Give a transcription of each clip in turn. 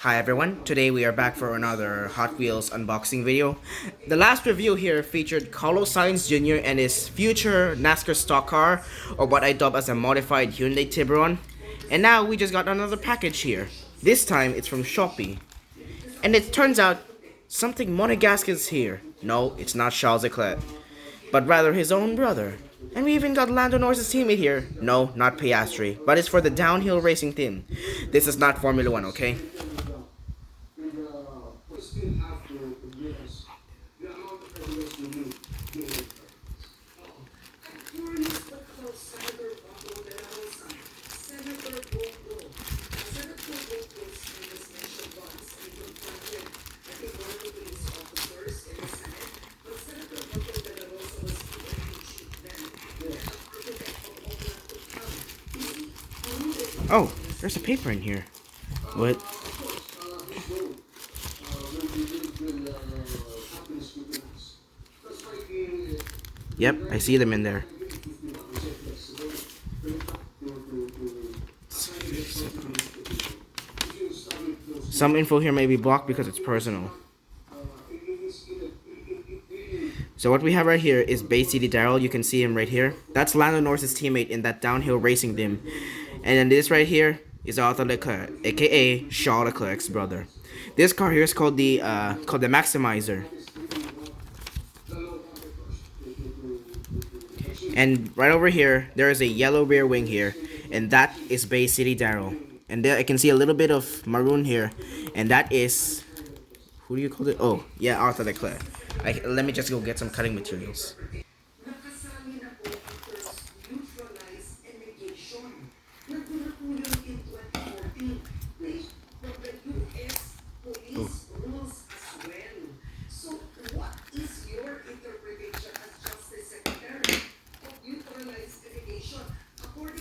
Hi everyone, today we are back for another Hot Wheels unboxing video. The last review here featured Carlos Sainz Jr. and his future NASCAR stock car, or what I dub as a modified Hyundai Tiburon. And now we just got another package here. This time it's from Shopee. And it turns out something monegasque is here. No, it's not Charles Leclerc, but rather his own brother. And we even got Lando Norris's teammate here. No, not Piastri, but it's for the downhill racing team. This is not Formula 1, okay? Oh, there's a paper in here. What? Yep, I see them in there. Some info here may be blocked because it's personal. So what we have right here is Bay City Darrell. You can see him right here. That's Lando Norris's teammate in that downhill racing team. And then this right here is Arthur Leclerc, aka Charles Leclerc's brother. This car here is called the Maximizer. And right over here, there is a yellow rear wing here, and that is Bay City Darrell. And there I can see a little bit of maroon here, and that is, who do you call it? Oh, yeah, Arthur Leclerc. Let me just go get some cutting materials.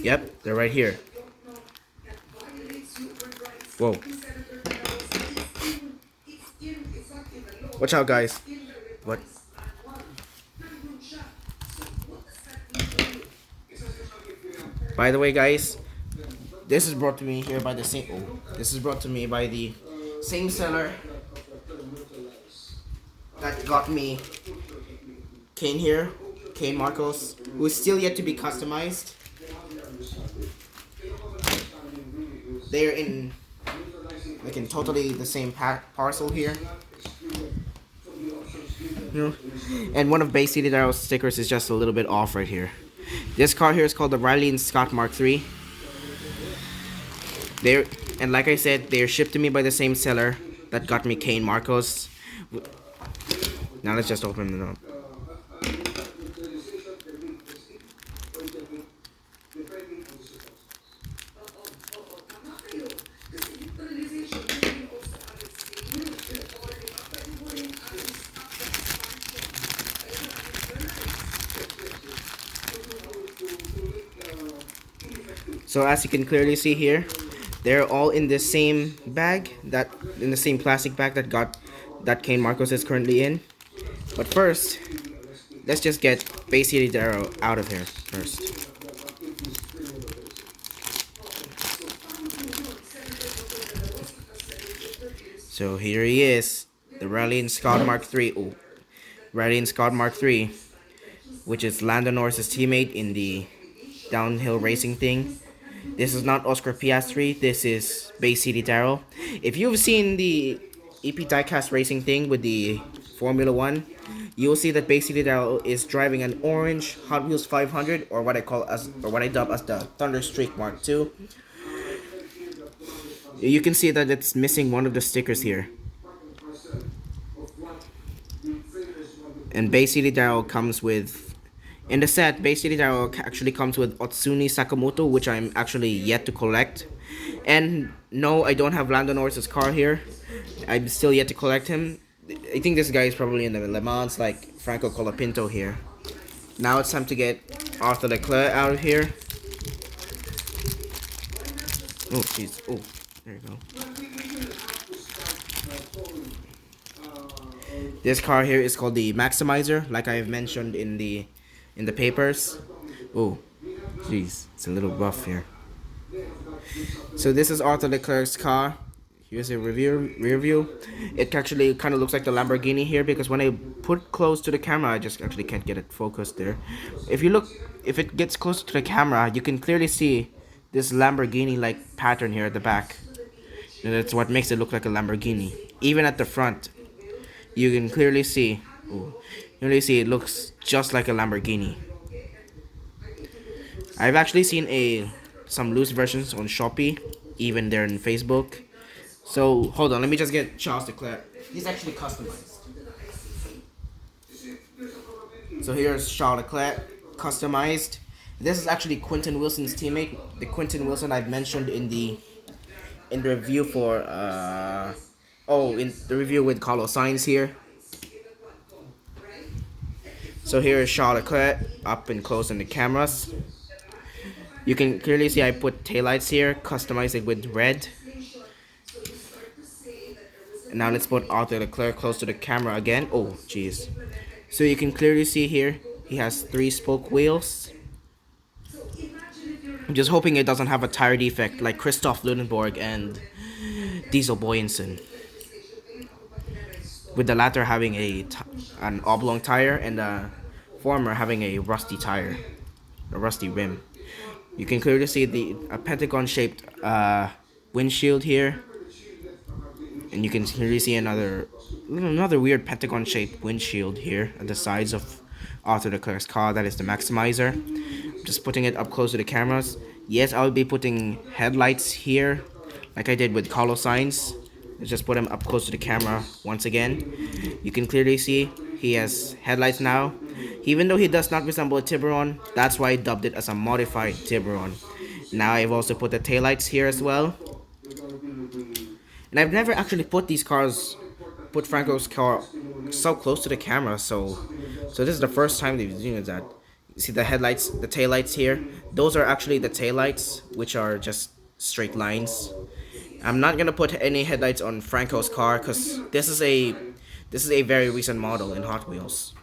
Yep, they're right here. Whoa. Watch out, guys. What? By the way, guys, this is brought to me here by the same. Oh, this is brought to me by the same seller that got me Kane here, Kane Marcos, who is still yet to be customized. They're in totally the same parcel here. You know? And one of Bay City Darrell's stickers is just a little bit off right here. This car here is called the Riley and Scott Mark III. And like I said, they're shipped to me by the same seller that got me Kane Marcos. Now let's just open them up. So as you can clearly see here, they're all in the same bag, in the same plastic bag that Kane Marcos is currently in. But first, let's just get Bay City Darrell out of here first. So here he is, the Riley and Scott Mark III. Oh, Riley and Scott Mark III, which is Lando Norris's teammate in the downhill racing thing. This is not Oscar Piastri, this is Bay City Darrell. If you've seen the EP diecast racing thing with the Formula 1, you'll see that Bay City Darrell is driving an orange Hot Wheels 500, or what I dub as the Thunder Streak Mark II. You can see that it's missing one of the stickers here. And Bay City Darrell comes with, in the set, Bay City Darrell actually comes with Otsuni Sakamoto, which I'm actually yet to collect. And no, I don't have Lando Norris's car here. I'm still yet to collect him. I think this guy is probably in the Le Mans, like Franco Colapinto here. Now it's time to get Arthur Leclerc out of here. Oh, jeez. Oh, there you go. This car here is called the Maximizer, like I have mentioned in the papers. Oh, jeez, it's a little rough here. So this is Arthur Leclerc's car. Here's a rear view. It actually kind of looks like the Lamborghini here because when I put close to the camera, I just actually can't get it focused there. If you look, if it gets closer to the camera, you can clearly see this Lamborghini-like pattern here at the back. And that's what makes it look like a Lamborghini. Even at the front, you can clearly see. Ooh, clearly see it looks just like a Lamborghini. I've actually seen some loose versions on Shopee, even there in Facebook. So hold on, let me just get Charles Leclerc. He's actually customized. So here's Charles Leclerc, customized. This is actually Quentin Wilson's teammate, the Quentin Wilson I've mentioned in the review for in the review with Carlos Sainz here. So here is Charles Leclerc up and close on the cameras. You can clearly see I put taillights here, customized it with red. And now let's put Arthur Leclerc close to the camera again. Oh, jeez. So you can clearly see here, he has 3 spoke wheels. I'm just hoping it doesn't have a tire defect like Christoph Lunenborg and Diesel Boyensen. With the latter having an oblong tire and the former having a rusty tire, a rusty rim. You can clearly see a pentagon-shaped windshield here, and you can clearly see another weird pentagon-shaped windshield here at the sides of Arthur Leclerc's car. That is the Maximizer. Just putting it up close to the cameras. Yes, I'll be putting headlights here, like I did with Carlos Sainz. Let's just put him up close to the camera once again. You can clearly see he has headlights now. Even though he does not resemble a Tiburon, that's why I dubbed it as a modified Tiburon. Now I've also put the taillights here as well. And I've never actually put Franco's car so close to the camera, so this is the first time they've doing that. You see the headlights, the taillights here? Those are actually the taillights, which are just straight lines. I'm not gonna put any headlights on Franco's car because this is a very recent model in Hot Wheels.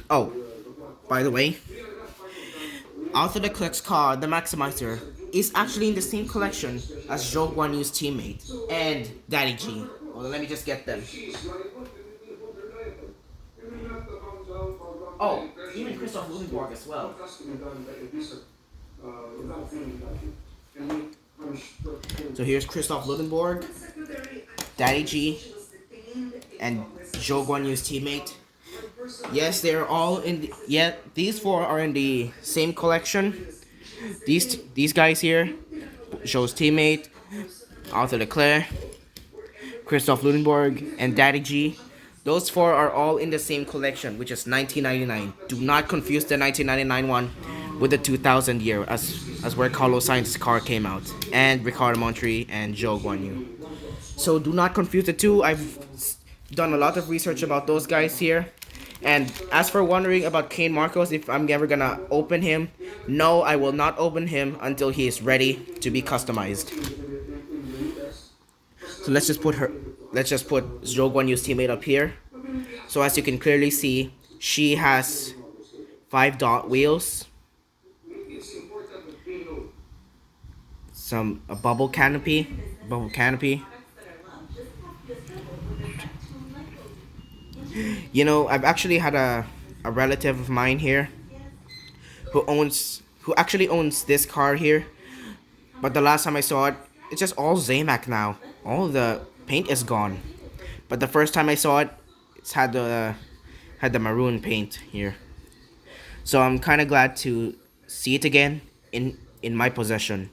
Oh, by the way, Arthur Leclerc's car, the Maximizer, is actually in the same collection as Zhou Guanyu's teammate and Daddy G. Well, let me just get them. Oh, even Christoph Lunenborg as well. So here's Christoph Lunenborg, Daddy G, and Zhou Guanyu's teammate. Yes, they're all in the, yeah, these 4 are in the same collection. These guys here, Zhou's teammate, Arthur Leclerc, Christoph Lunenborg, and Daddy G. Those 4 are all in the same collection, which is 1999. Do not confuse the 1999 one with the 2000 year, as where Carlos Sainz's car came out, and Ricardo Montoya and Zhou Guanyu. So do not confuse the two. I've done a lot of research about those guys here. And as for wondering about Kane Marcos, if I'm ever gonna open him, no, I will not open him until he is ready to be customized. So let's just put Zhou Guanyu's teammate up here. So as you can clearly see, she has 5 dot wheels, a bubble canopy. You know, I've actually had a relative of mine here who actually owns this car here. But the last time I saw it, it's just all Zamac now. All the paint is gone. But the first time I saw it, it's had the maroon paint here. So I'm kind of glad to see it again in my possession.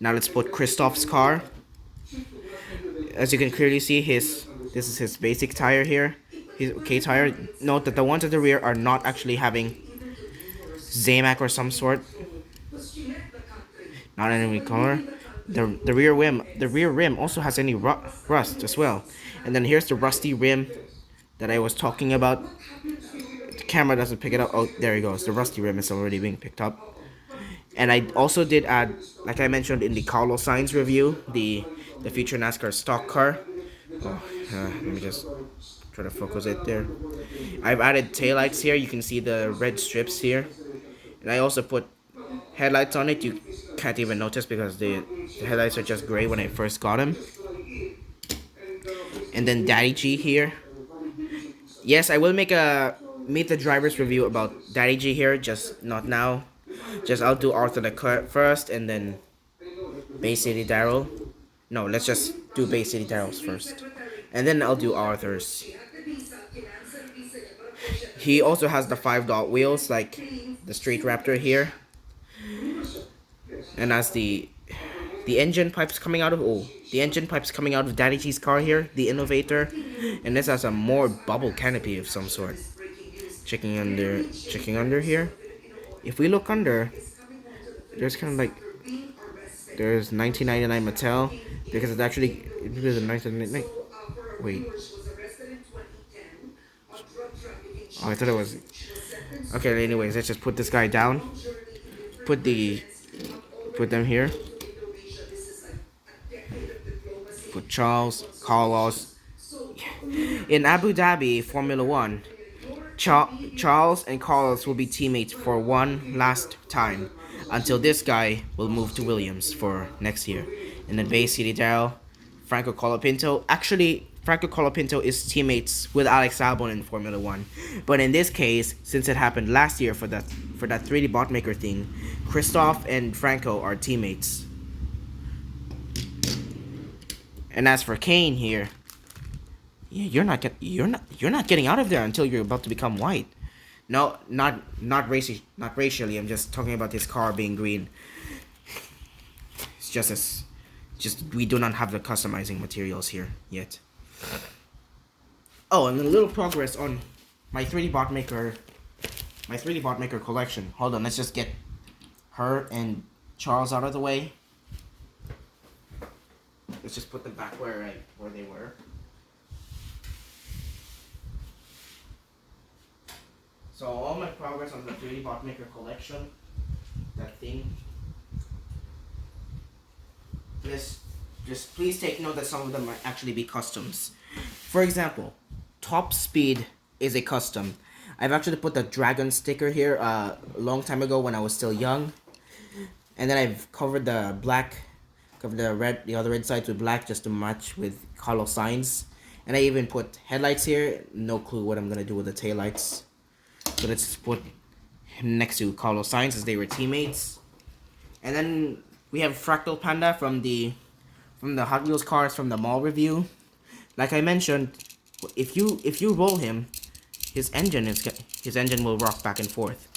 Now let's put Christoph's car. As you can clearly see, this is his basic tire here. His K tire. Note that the ones at the rear are not actually having Zamac or some sort. Not any color. The rear rim also has any rust as well. And then here's the rusty rim that I was talking about. The camera doesn't pick it up. Oh, there it goes. The rusty rim is already being picked up. And I also did add, like I mentioned in the Carlos Sainz review, the future NASCAR stock car. Oh, let me just try to focus it there. I've added taillights here. You can see the red strips here. And I also put headlights on it, you can't even notice because the headlights are just gray when I first got him. And then Daddy G here. Yes, I will make a meet the drivers review about Daddy G here, just not now. Just I'll do Arthur Leclerc first and then Bay City Daryl. No, let's just do Bay City Daryl's first. And then I'll do Arthur's. He also has the 5-dot wheels like the Street Raptor here. And as the engine pipes coming out of the engine pipes coming out of Daddy G's car here, the Innovator, and this has a more bubble canopy of some sort. Checking under here. If we look under, there's kind of like there's 1999 Mattel because it's actually because of 1999. Wait. Oh, I thought it was. Okay, anyways, let's just put this guy down. Put them here. Put Charles, Carlos. In Abu Dhabi Formula One, Charles and Carlos will be teammates for one last time until this guy will move to Williams for next year. And then Bay City Daryl, Franco Colapinto. Actually, Franco Colapinto is teammates with Alex Albon in Formula One. But in this case, since it happened last year for that 3D bot maker thing, Christoph and Franco are teammates. And as for Kane here, yeah, you're not getting out of there until you're about to become white. No, not racially. I'm just talking about his car being green. It's just we do not have the customizing materials here yet. Oh, and a little progress on my 3D bot maker collection. Hold on, let's just get her and Charles out of the way. Let's just put them back where they were. So all my progress on the 3D bot maker collection, that thing. Just please take note that some of them might actually be customs. For example, Top Speed is a custom. I've actually put the dragon sticker here a long time ago when I was still young, and then I've covered the other red sides with black just to match with Carlos Sainz, and I even put headlights here. No clue what I'm gonna do with the taillights. So let's just put him next to Carlos Sainz as they were teammates. And then we have Fractal Panda from the Hot Wheels cars from the mall review. Like I mentioned, if you roll him, his engine will rock back and forth.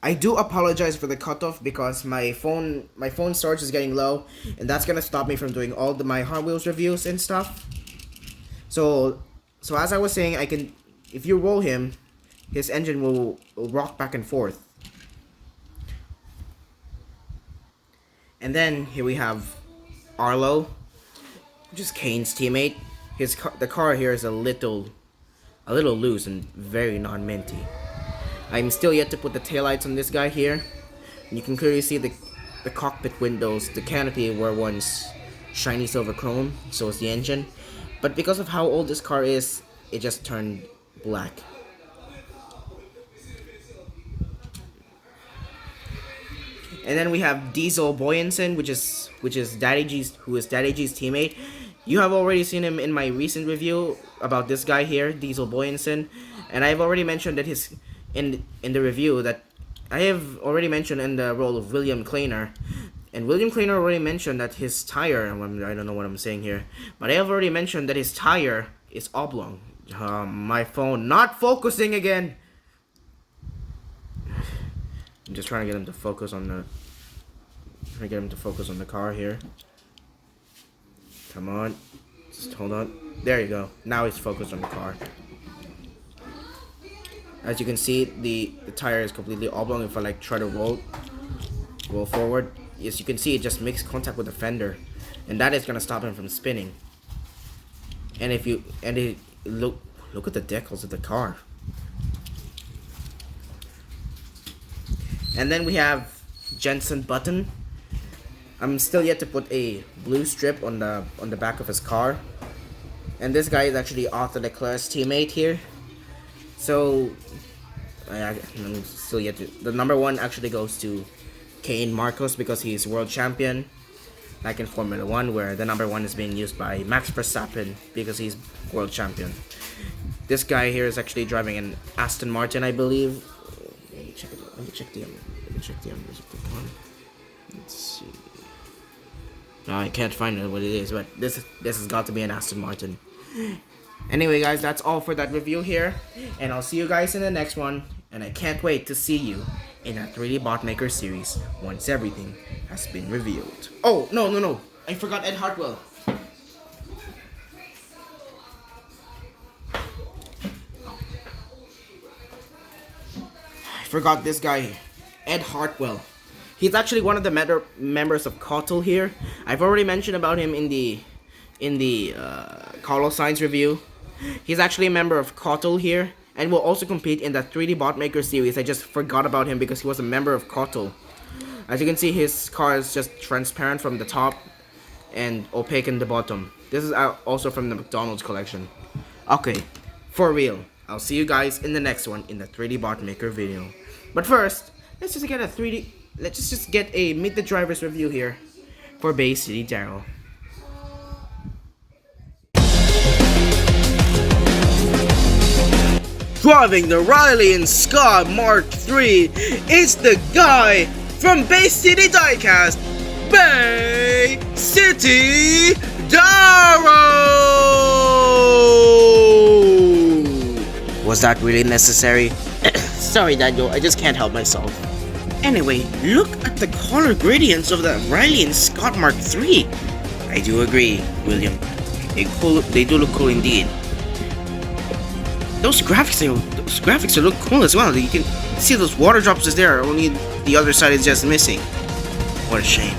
I do apologize for the cutoff because my phone storage is getting low, and that's gonna stop me from doing all my Hot Wheels reviews and stuff. So as I was saying, if you roll him, his engine will rock back and forth. And then here we have Arlo, which is Kane's teammate. The car here is a little loose and very non-minty. I'm still yet to put the taillights on this guy here. And you can clearly see the cockpit windows. The canopy were once shiny silver chrome, so is the engine. But because of how old this car is, it just turned black. And then we have Diesel Boyensen, which is Daddy G's teammate. You have already seen him in my recent review about this guy here, Diesel Boyensen, and I've already mentioned that in the review that I have already mentioned in the role of William Kleiner. And William Kleiner already mentioned that his tire, I don't know what I'm saying here, but I have already mentioned that his tire is oblong. My phone not focusing again. I'm just trying to get him to focus on the car here. Come on. Just hold on. There you go. Now he's focused on the car. As you can see, the tire is completely oblong. If I try to roll forward, as you can see, it just makes contact with the fender, and that is gonna stop him from spinning. And look at the decals of the car. And then we have Jensen Button. I'm still yet to put a blue strip on the back of his car. And this guy is actually Arthur Leclerc's teammate here. So I'm still yet to. The number 1 actually goes to Kane Marcos because he's world champion, like in Formula 1, where the number 1 is being used by Max Verstappen because he's world champion. This guy here is actually driving an Aston Martin, I believe. Let me check it. Let me check the one. Let's see. No, I can't find out what it is, but this has got to be an Aston Martin. Anyway, guys, that's all for that review here, and I'll see you guys in the next one. And I can't wait to see you in a 3D Bot Maker series once everything has been revealed. Oh, no. I forgot Ed Hartwell. I forgot this guy, Ed Hartwell. He's actually one of the members of Kotal here. I've already mentioned about him in the Carlos Sainz review. He's actually a member of Kotal here, and will also compete in the 3D Bot Maker series. I just forgot about him because he was a member of Kotal. As you can see, his car is just transparent from the top and opaque in the bottom. This is also from the McDonald's collection. Okay, for real. I'll see you guys in the next one in the 3D Bot Maker video. But first, let's just get a Meet the Drivers review here for Bay City Daryl. Driving the Riley and Scott Mark III is the guy from Bay City Diecast, Bay City Daryl! Was that really necessary? Sorry, Daniel, I just can't help myself. Anyway, look at the color gradients of the Riley and Scott Mark III. I do agree, William. They do look cool indeed. Those graphics look cool as well. You can see those water drops is there, only the other side is just missing. What a shame.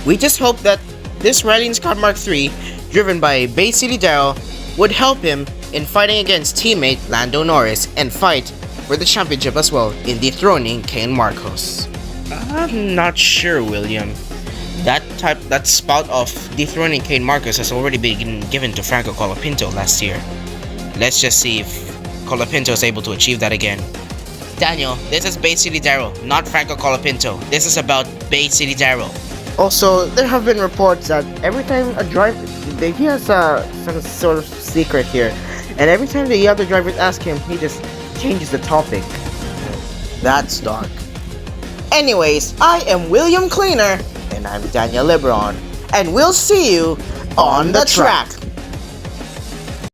We just hope that this Riley and Scott Mark III, driven by Bay City Daryl, would help him in fighting against teammate Lando Norris and fight for the championship as well in dethroning Kane Marcos. I'm not sure, William. That spout of dethroning Kane Marcos has already been given to Franco Colapinto last year. Let's just see if Colapinto is able to achieve that again. Daniel, this is Bay City Daryl, not Franco Colapinto. This is about Bay City Daryl. Also, there have been reports that every time a driver, he has some sort of secret here, and every time the other drivers ask him, he just changes the topic. That's dark. Anyways, I am William Cleaner, and I'm Daniel LeBron, and we'll see you on the track.